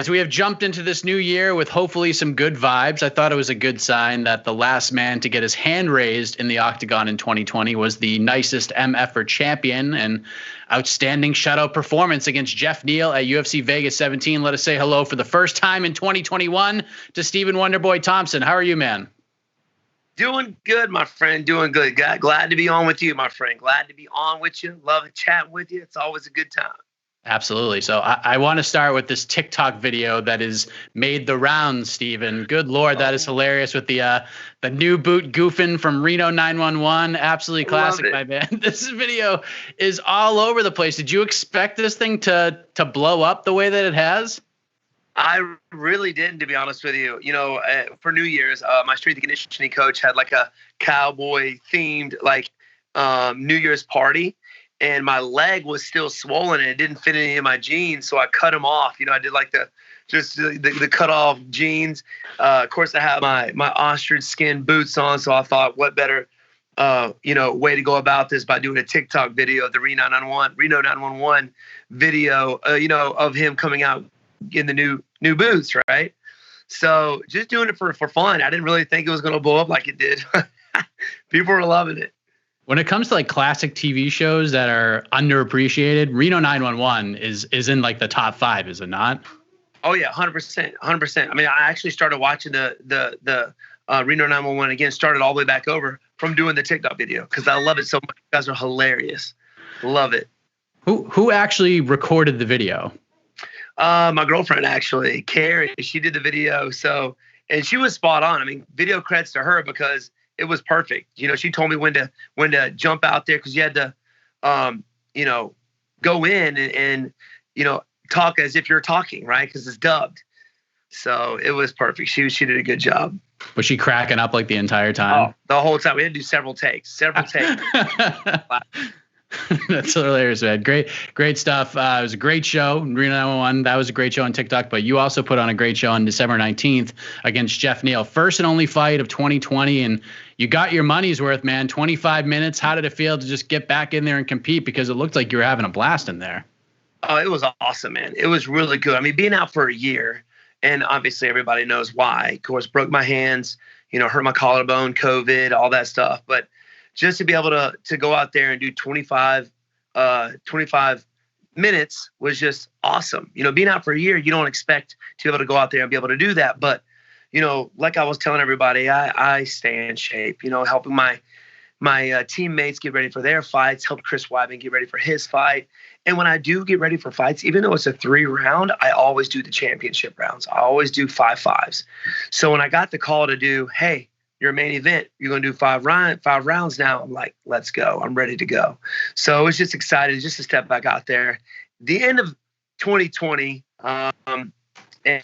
as we have jumped into this new year with hopefully some good vibes, I thought it was a good sign that the last man to get his hand raised in the octagon in 2020 was the nicest MFer champion and outstanding shutout performance against Jeff Neal at UFC Vegas 17. Let us say hello for the first time in 2021 to Stephen Wonderboy Thompson. How are you, man? Doing good, my friend. Doing good. Glad to be on with you, my friend. Glad to be on with you. Love to chat with you. It's always a good time. Absolutely. So I want to start with this TikTok video that is made the rounds, Stephen. Good Lord, that is hilarious with the new boot goofing from Reno 911. Absolutely classic, my man. This video is all over the place. Did you expect this thing to blow up the way that it has? I really didn't, to be honest with you. You know, for New Year's, my strength and conditioning coach had like a cowboy themed New Year's party. And my leg was still swollen and it didn't fit any of my jeans. So I cut them off. You know, I did like the cut off jeans. Of course, I have my ostrich skin boots on. So I thought, what better, way to go about this by doing a TikTok video of the Reno 911 video, of him coming out in the new boots, right? So just doing it for fun. I didn't really think it was going to blow up like it did. People were loving it. When it comes to like classic TV shows that are underappreciated, Reno 911 is in like the top 5, is it not? Oh yeah, 100%, 100%. I mean, I actually started watching the Reno 911 again. Started all the way back over from doing the TikTok video because I love it so much. You guys are hilarious. Love it. Who actually recorded the video? My girlfriend actually, Carrie. She did the video. So, and she was spot on. I mean, video credits to her because it was perfect. You know, she told me when to jump out there because you had to, go in and talk as if you're talking, right? Because it's dubbed. So it was perfect. She did a good job. Was she cracking up like the entire time? Oh, the whole time. We had to do several takes. That's hilarious, man. Great stuff. It was a great show. Reno 911, that was a great show on TikTok, but you also put on a great show on December 19th against Jeff Neal. First and only fight of 2020, and you got your money's worth, man. 25 minutes. How did it feel to just get back in there and compete? Because it looked like you were having a blast in there. Oh, it was awesome, man. It was really good. I mean, being out for a year, and obviously everybody knows why. Of course, broke my hands, hurt my collarbone, COVID, all that stuff. But just to be able to go out there and do 25 minutes was just awesome. Being out for a year, you don't expect to be able to go out there and be able to do that. But, like I was telling everybody, I stay in shape, helping my teammates get ready for their fights, helped Chris Weidman get ready for his fight. And when I do get ready for fights, even though it's a 3-round, I always do the championship rounds. I always do 5-5s. So when I got the call to do, hey, your main event, you're going to do 5 rounds now. I'm like, let's go. I'm ready to go. So I was just excited just to step back out there. The end of 2020 and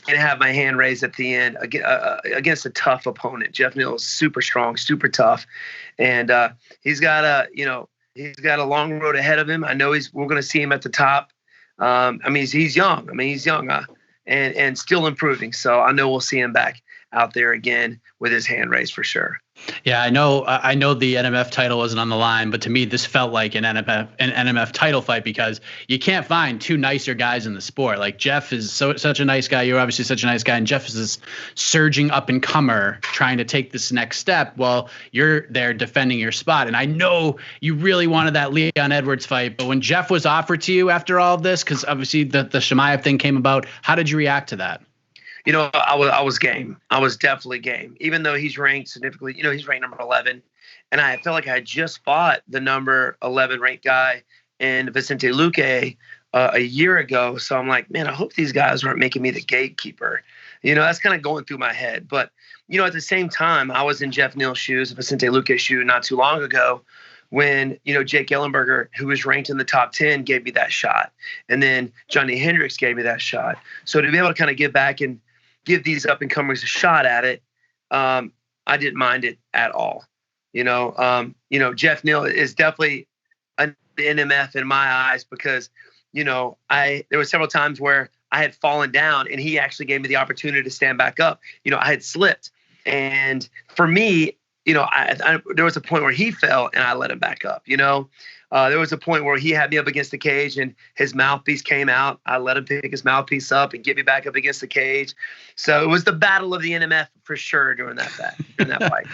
have my hand raised at the end against a tough opponent. Jeff Neal is super strong, super tough. And he's got a long road ahead of him. I know we're going to see him at the top. He's young. He's young and still improving. So I know we'll see him back out there again with his hand raised for sure. Yeah, I know the NMF title wasn't on the line, but to me, this felt like an NMF title fight because you can't find 2 nicer guys in the sport. Like Jeff is such a nice guy. You're obviously such a nice guy. And Jeff is this surging up and comer trying to take this next step while you're there defending your spot. And I know you really wanted that Leon Edwards fight, but when Jeff was offered to you after all of this, because obviously the Chimaev thing came about, how did you react to that? I was game. I was definitely game. Even though he's ranked significantly, he's ranked number 11. And I felt like I had just fought the number 11 ranked guy in Vicente Luque a year ago. So I'm like, man, I hope these guys aren't making me the gatekeeper. That's kind of going through my head. But, at the same time, I was in Jeff Neal's shoes, Vicente Luque's shoe not too long ago when, Jake Ellenberger, who was ranked in the top 10, gave me that shot. And then Johnny Hendricks gave me that shot. So to be able to kind of get back and give these up-and-comers a shot at it, I didn't mind it at all. Jeff Neal is definitely an NMF in my eyes because, there were several times where I had fallen down and he actually gave me the opportunity to stand back up. I had slipped. And for me, there was a point where he fell and I let him back up. There was a point where he had me up against the cage and his mouthpiece came out. I let him pick his mouthpiece up and get me back up against the cage. So it was the battle of the NMF for sure during that fight.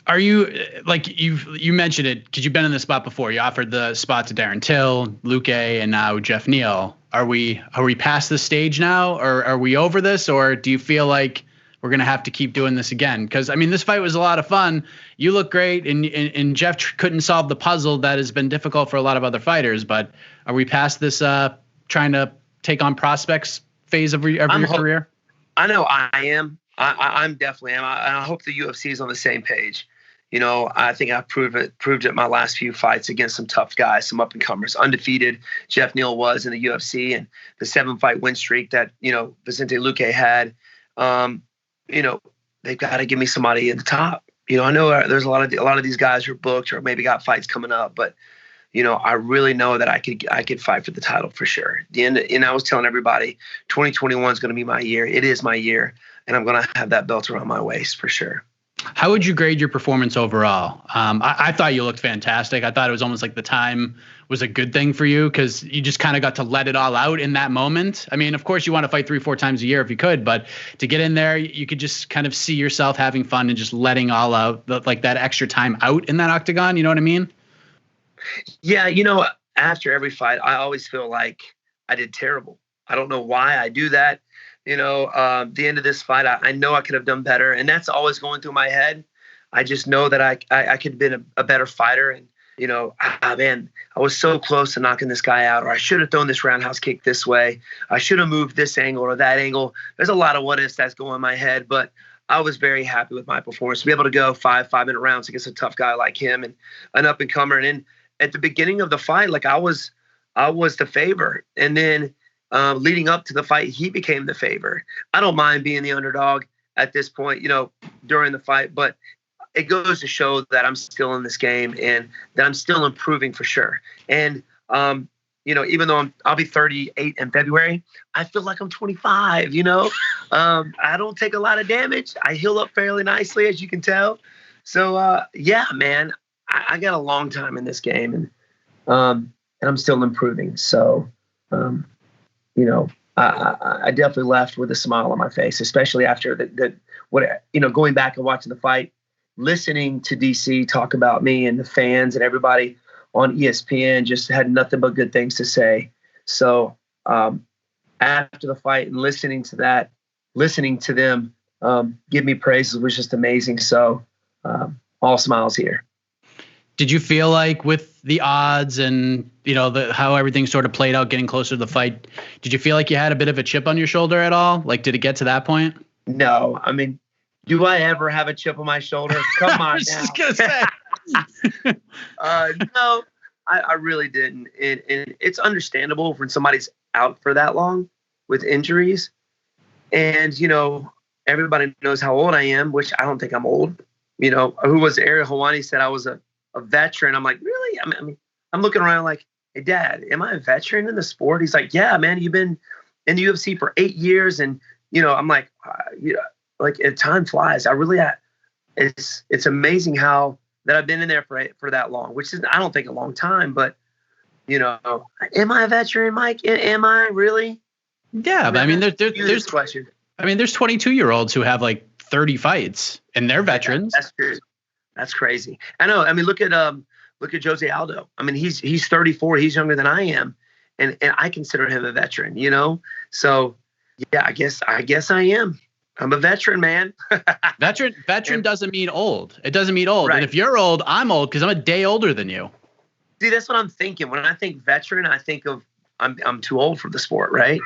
Are you, like you mentioned it, because you've been in this spot before. You offered the spot to Darren Till, Luque, and now Jeff Neal. Are we past this stage now, or are we over this, or do you feel like we're going to have to keep doing this again? Because, I mean, this fight was a lot of fun. You look great, and Jeff couldn't solve the puzzle that has been difficult for a lot of other fighters. But are we past this trying to take on prospects phase of your career? I know I am. I'm definitely am. I hope the UFC is on the same page. I think I proved it my last few fights against some tough guys, some up-and-comers. Undefeated, Jeff Neal was in the UFC, and the 7-fight win streak that, Vicente Luque had. They've got to give me somebody at the top. I know there's a lot of these guys who are booked or maybe got fights coming up, but I really know that I could fight for the title for sure. And I was telling everybody, 2021 is going to be my year. It is my year, and I'm going to have that belt around my waist for sure. How would you grade your performance overall? I thought you looked fantastic. I thought it was almost like the time was a good thing for you because you just kind of got to let it all out in that moment. I mean, of course, you want to fight 3-4 times a year if you could, but to get in there, you could just kind of see yourself having fun and just letting all out, like that extra time out in that octagon. You know what I mean? Yeah, after every fight, I always feel like I did terrible. I don't know why I do that. The end of this fight, I know I could have done better. And that's always going through my head. I just know that I could have been a better fighter. And, man, I was so close to knocking this guy out, or I should have thrown this roundhouse kick this way. I should have moved this angle or that angle. There's a lot of what ifs that's going in my head, but I was very happy with my performance. To be able to go 5-minute rounds against a tough guy like him and an up-and-comer. And then at the beginning of the fight, like I was the favorite. And then leading up to the fight, he became the favorite. I don't mind being the underdog at this point, during the fight, but it goes to show that I'm still in this game and that I'm still improving for sure. And, even though I'll be 38 in February, I feel like I'm 25, I don't take a lot of damage. I heal up fairly nicely, as you can tell. So, yeah, man, I got a long time in this game and I'm still improving. So, I definitely left with a smile on my face, especially after going back and watching the fight, listening to DC talk about me and the fans and everybody on ESPN just had nothing but good things to say. So after the fight and listening to them give me praises was just amazing. So all smiles here. Did you feel like with the odds and, how everything sort of played out getting closer to the fight, did you feel like you had a bit of a chip on your shoulder at all? Like, did it get to that point? No. I mean, do I ever have a chip on my shoulder? Come on I was just going to say. No, I really didn't. And it's understandable when somebody's out for that long with injuries. And, everybody knows how old I am, which I don't think I'm old. Who was Ariel Helwani said I was a veteran. I'm like, really? I mean, I'm looking around like, hey, Dad, am I a veteran in the sport? He's like, yeah, man, you've been in the UFC for 8 years. And, I'm like, like time flies. It's amazing how that I've been in there for that long, which is, I don't think a long time, but, am I a veteran, Mike? Am I really? Yeah. But I mean, there's question. I mean, there's 22-year-olds who have like 30 fights and they're veterans. That's true. That's crazy. I know. I mean, look at Jose Aldo. I mean, he's 34. He's younger than I am, and I consider him a veteran. So yeah, I guess I am. I'm a veteran, man. Veteran doesn't mean old. It doesn't mean old. Right. And if you're old, I'm old because I'm a day older than you. See, that's what I'm thinking. When I think veteran, I think of I'm too old for the sport, right?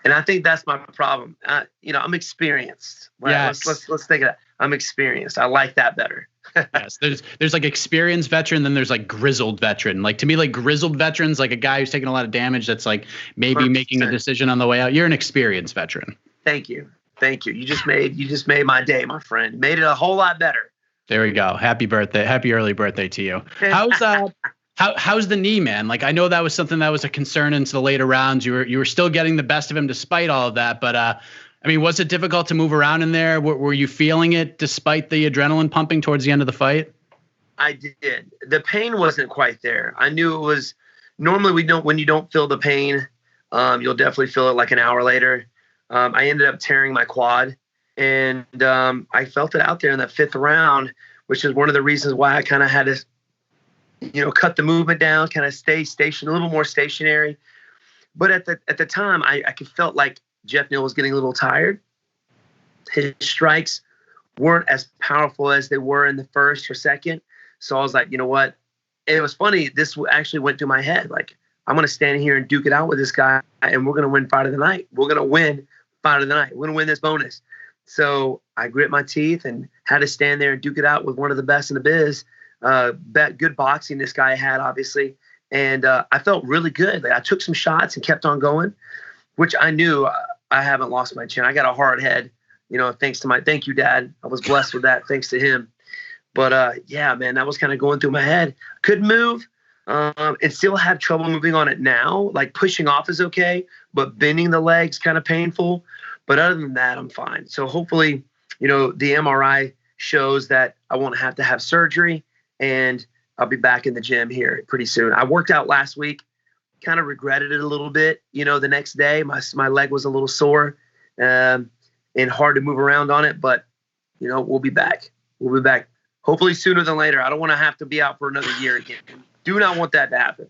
And I think that's my problem. I'm experienced. Right? Yes. Let's think of that. I'm experienced. I like that better. Yes, there's like experienced veteran, then there's like grizzled veteran. Like to me, like grizzled veterans, like a guy who's taking a lot of damage. That's like maybe 100%. Making a decision on the way out. You're an experienced veteran. Thank you. You just made my day, my friend. Made it a whole lot better. There we go. Happy birthday. Happy early birthday to you. How's the knee, man? Like I know that was something that was a concern into the later rounds. You were still getting the best of him despite all of that, but I mean, was it difficult to move around in there? Were you feeling it despite the adrenaline pumping towards the end of the fight? I did. The pain wasn't quite there. I knew it was. Normally, when you don't feel the pain, you'll definitely feel it like an hour later. I ended up tearing my quad, and I felt it out there in that 5th round, which is one of the reasons why I kind of had to, cut the movement down, kind of stay stationed, a little more stationary. But at the time, I felt like Jeff Neal was getting a little tired. His strikes weren't as powerful as they were in the first or second. So I was like, you know what? And it was funny. This actually went through my head. Like, I'm going to stand here and duke it out with this guy, and we're going to win fight of the night. We're going to win fight of the night. We're going to win this bonus. So I grit my teeth and had to stand there and duke it out with one of the best in the biz. Good boxing this guy had, obviously. And I felt really good. Like, I took some shots and kept on going, which I knew I haven't lost my chin. I got a hard head, thank you, Dad. I was blessed with that, thanks to him. But yeah, man, that was kind of going through my head. Couldn't move and still have trouble moving on it now. Like, pushing off is okay, but bending the legs kind of painful. But other than that, I'm fine. So hopefully, the MRI shows that I won't have to have surgery, and I'll be back in the gym here pretty soon. I worked out last week, kind of regretted it a little bit. The next day, my leg was a little sore and hard to move around on it. But, we'll be back. We'll be back. Hopefully sooner than later. I don't want to have to be out for another year again. Do not want that to happen.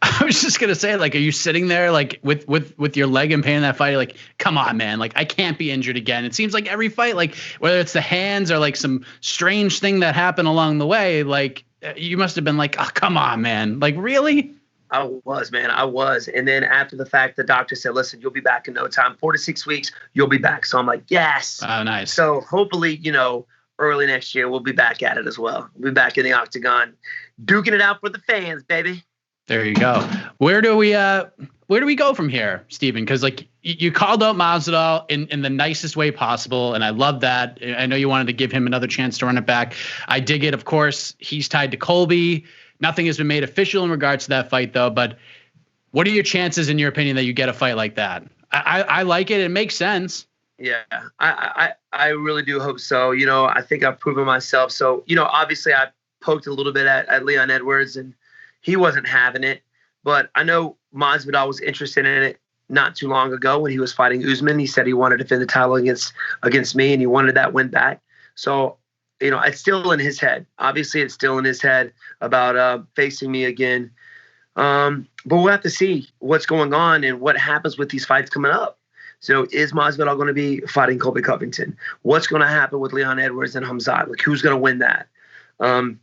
I was just gonna say, like, are you sitting there like with your leg in pain in that fight? You're like, come on, man. Like, I can't be injured again. It seems like every fight, like whether it's the hands or like some strange thing that happened along the way, like you must have been like, oh, come on, man. Like, really? I was, man. I was. And then after the fact, the doctor said, listen, you'll be back in no time. 4 to 6 weeks, you'll be back. So I'm like, yes. Oh, nice. So hopefully, early next year, we'll be back at it as well. We'll be back in the octagon, duking it out for the fans, baby. There you go. Where do we go from here, Steven? Because like you called out Masvidal in the nicest way possible, and I love that. I know you wanted to give him another chance to run it back. I dig it. Of course, he's tied to Colby. Nothing has been made official in regards to that fight, though. But what are your chances, in your opinion, that you get a fight like that? I like it. It makes sense. Yeah, I really do hope so. I think I've proven myself. So, obviously I poked a little bit at Leon Edwards, and he wasn't having it. But I know Masvidal was interested in it not too long ago when he was fighting Usman. He said he wanted to defend the title against me, and he wanted that win back. So, it's still in his head. Obviously, it's still in his head about facing me again. But we'll have to see what's going on and what happens with these fights coming up. So is Masvidal going to be fighting Colby Covington? What's going to happen with Leon Edwards and Hamzat? Like, who's going to win that? And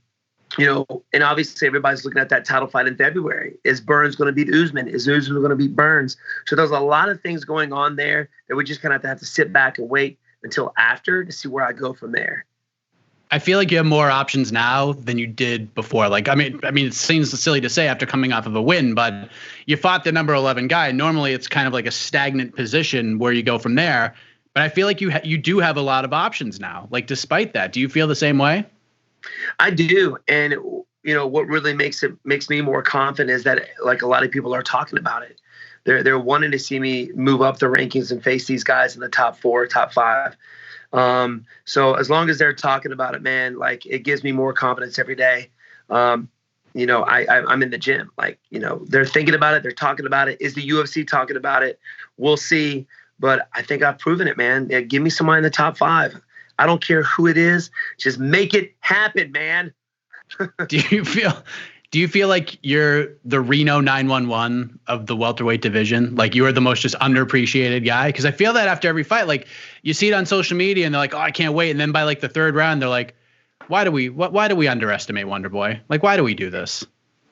obviously everybody's looking at that title fight in February. Is Burns going to beat Usman? Is Usman going to beat Burns? So there's a lot of things going on there that we just kind of have to sit back and wait until after to see where I go from there. I feel like you have more options now than you did before. Like, I mean, it seems silly to say after coming off of a win, but you fought the number 11 guy. Normally, it's kind of like a stagnant position where you go from there. But I feel like you do have a lot of options now. Like, despite that, do you feel the same way? I do, and what really makes me more confident is that, like, a lot of people are talking about it. They're wanting to see me move up the rankings and face these guys in the top 4, top 5. So as long as they're talking about it, man, like, it gives me more confidence every day. I'm in the gym, like, they're thinking about it. They're talking about it. Is the UFC talking about it? We'll see. But I think I've proven it, man. Yeah, give me somebody in the top 5. I don't care who it is. Just make it happen, man. Do you feel like you're the Reno 911 of the welterweight division? Like, you are the most just underappreciated guy? Because I feel that after every fight, like, you see it on social media and they're like, oh, I can't wait. And then by like the 3rd round, they're like, why do we underestimate Wonderboy? Like, why do we do this?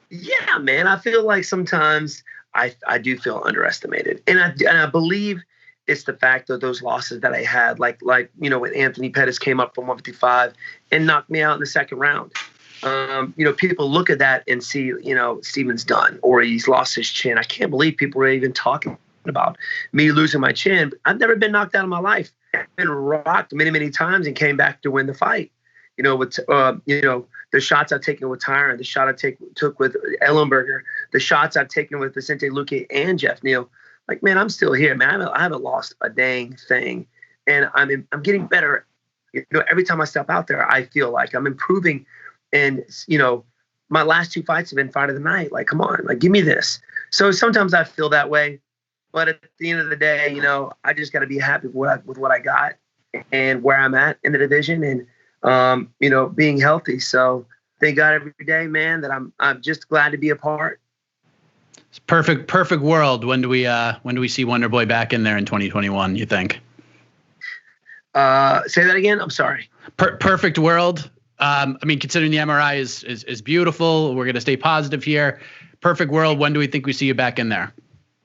Yeah, man. I feel like sometimes I do feel underestimated. And I believe it's the fact of those losses that I had, like when Anthony Pettis came up from 155 and knocked me out in the 2nd round. People look at that and see, Steven's done, or he's lost his chin. I can't believe people are even talking about me losing my chin. I've never been knocked out in my life. I've been rocked many, many times and came back to win the fight. With the shots I've taken with Tyron, the shot I took with Ellenberger, the shots I've taken with Vicente Luque and Jeff Neal. Like, man, I'm still here, man. I haven't lost a dang thing. and I'm getting better. Every time I step out there, I feel like I'm improving. And, my last 2 fights have been fight of the night. Like, come on, like, give me this. So sometimes I feel that way. But at the end of the day, I just got to be happy with what I got and where I'm at in the division and, being healthy. So thank God every day, man, that I'm just glad to be a part. It's perfect world. When do we see Wonderboy back in there in 2021, you think? Say that again. I'm sorry. Perfect world. Considering the MRI is beautiful, we're going to stay positive here. Perfect world. When do we think we see you back in there?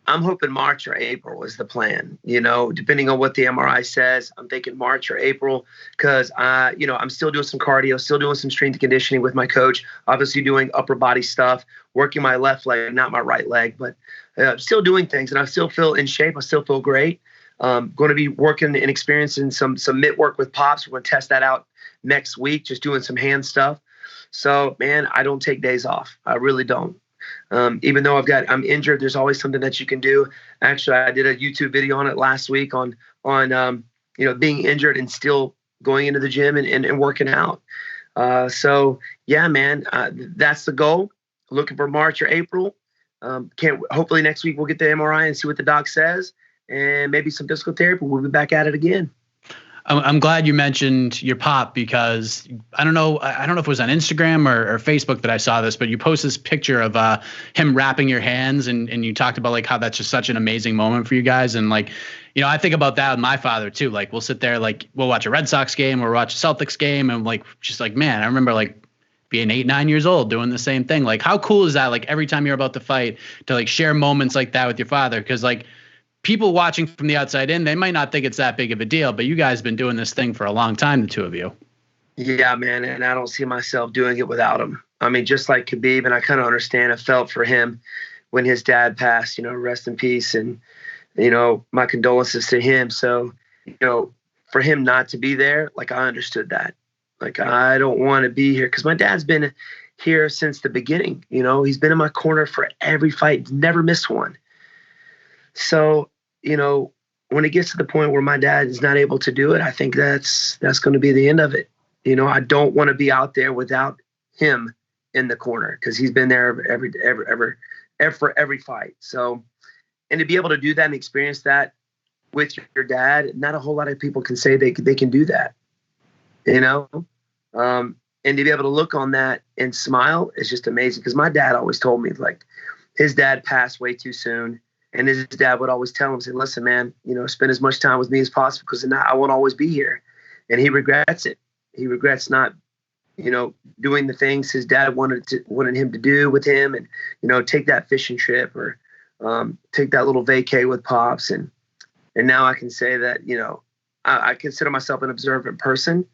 I'm hoping March or April is the plan, depending on what the MRI says. I'm thinking March or April because, I'm still doing some cardio, still doing some strength and conditioning with my coach, obviously doing upper body stuff, working my left leg, not my right leg, but still doing things. And I still feel in shape. I still feel great. Going to be working and experiencing some mitt work with Pops. We're going to test that out next week, just doing some hand stuff. So, man, I don't take days off. I really don't. Even though I'm injured, there's always something that you can do. Actually, I did a YouTube video on it last week on being injured and still going into the gym and working out. So, yeah, man, that's the goal. Looking for March or April. Hopefully next week we'll get the MRI and see what the doc says. And maybe some physical therapy. We'll be back at it again. I'm glad you mentioned your pop because I don't know if it was on Instagram or Facebook that I saw this, but you posted this picture of him wrapping your hands and you talked about like how that's just such an amazing moment for you guys. And like, I think about that with my father too. Like we'll sit there, like we'll watch a Red Sox game or watch a Celtics game and like, just like, man, I remember like being 8, 9 years old doing the same thing. Like how cool is that? Like every time you're about to fight to like share moments like that with your father. Cause like, people watching from the outside in, they might not think it's that big of a deal, but you guys have been doing this thing for a long time, the two of you. Yeah, man. And I don't see myself doing it without him. I mean, just like Khabib, and I kind of understand. I felt for him when his dad passed, rest in peace. And, my condolences to him. So, for him not to be there, like I understood that. Like, I don't want to be here because my dad's been here since the beginning. He's been in my corner for every fight, never missed one. So, when it gets to the point where my dad is not able to do it, I think that's going to be the end of it. I don't want to be out there without him in the corner because he's been there for every fight. So, and to be able to do that and experience that with your dad, not a whole lot of people can say they can do that, and to be able to look on that and smile is just amazing. Because my dad always told me like his dad passed way too soon. And his dad would always tell him, say, listen, man, spend as much time with me as possible because I won't always be here. And he regrets it. He regrets not, doing the things his dad wanted him to do with him and, take that fishing trip or take that little vacay with Pops. And now I can say that, I consider myself an observant person.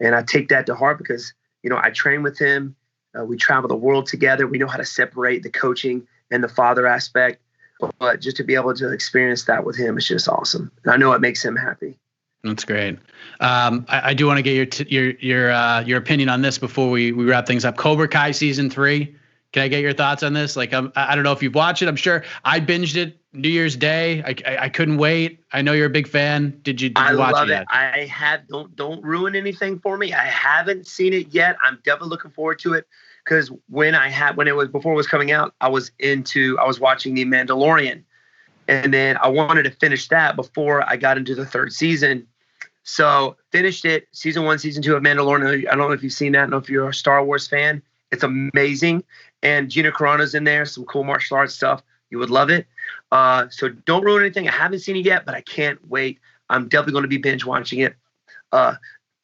And I take that to heart because, I train with him. We travel the world together. We know how to separate the coaching and the father aspect. But just to be able to experience that with him is just awesome. And I know it makes him happy. That's great. I do want to get your opinion on this before we wrap things up. Cobra Kai season 3. Can I get your thoughts on this? Like, I don't know if you've watched it. I'm sure I binged it New Year's Day. I couldn't wait. I know you're a big fan. Did you watch it? I love it. I have. Don't ruin anything for me. I haven't seen it yet. I'm definitely looking forward to it. Because before it was coming out, I was watching The Mandalorian, and then I wanted to finish that before I got into the 3rd season. So finished it, season 1, season 2 of Mandalorian. I don't know if you've seen that. I don't know if you're a Star Wars fan. It's amazing, and Gina Carano's in there. Some cool martial arts stuff. You would love it. So don't ruin anything. I haven't seen it yet, but I can't wait. I'm definitely going to be binge watching it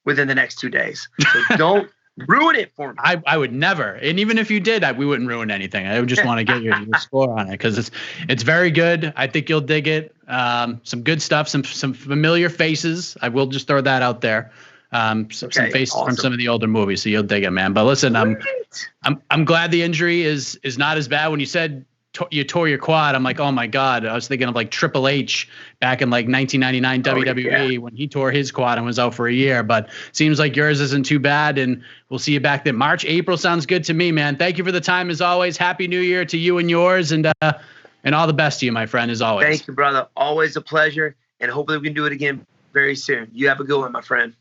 within the next 2 days. So don't. Ruin it for me. I would never. And even if you did, we wouldn't ruin anything. I would just want to get your score on it because it's very good. I think you'll dig it. Some good stuff, some familiar faces. I will just throw that out there. Some faces awesome. From some of the older movies, so you'll dig it, man. But listen, I'm glad the injury is not as bad. When you said you tore your quad, I'm like, oh my God. I was thinking of like Triple H back in like 1999 WWE when he tore his quad and was out for a year. But seems like yours isn't too bad, and we'll see you back then. March, April sounds good to me, man. Thank you for the time as always. Happy New Year to you and yours, and all the best to you, my friend, as always. Thank you, brother. Always a pleasure, and hopefully we can do it again very soon. You have a good one, my friend.